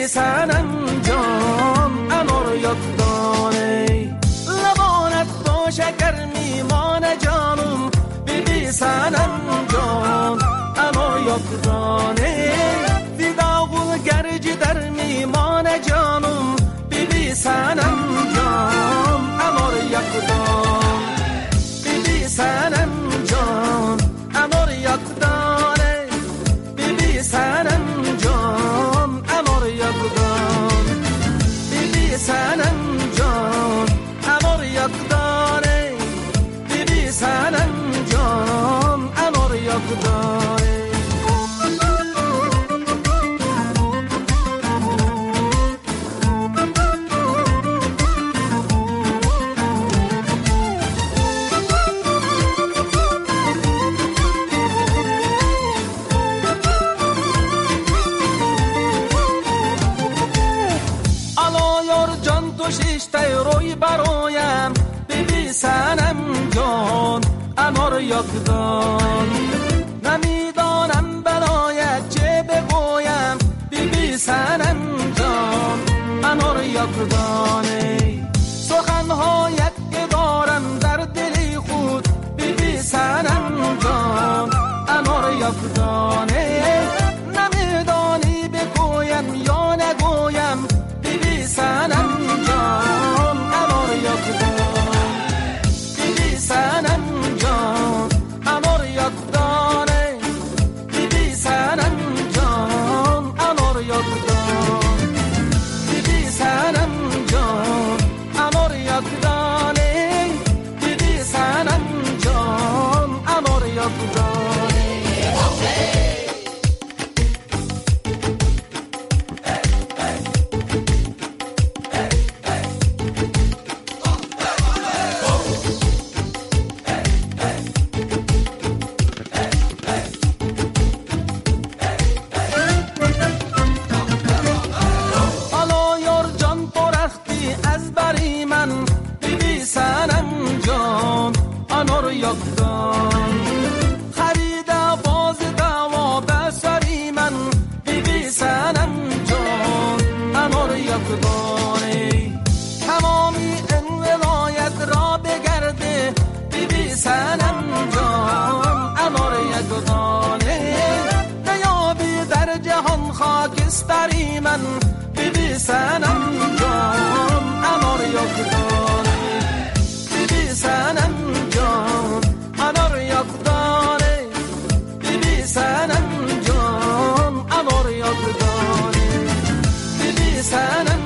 بیبی سنم جان انار یادانه لبانت با شکر میمانه جانم بیبی سنم جان انار یادانه دیداغ گرج در میمانه جانم بیبی سنم جان انار یادانه بیبی سنم جان انار یادانه بیبی سنم جان انار یادانه بیبی سنم جان انار یادانه بیبی سنم جان انار یادانه شیشته روی برایم بیبی سنم جان انار یادان نمیدانم برایت چه بگویم بیبی سنم جان انار یادانه سخنهایت که دارم در دل خود بیبی سنم جان انار یادانه نمیدانی بگویم یا نگویم بیبی سنم جان انار یادانه بیبی سنم جان انار یادانه بیبی سنم جان انار یادانه بیبی سنم جان انار یادانه بیبی سنم جان انار یادانه خریده باز دوا به سری من بیبی سنم جان انار یادانه تمامی این ولایت را بگرده بیبی سنم جان انار یادانه نیابی در جهان خاکستری من بیبی سنم جان انار یادانه بیبی سنم جان انار یادانه بیبی سنم جان انار یادانه بیبی سنم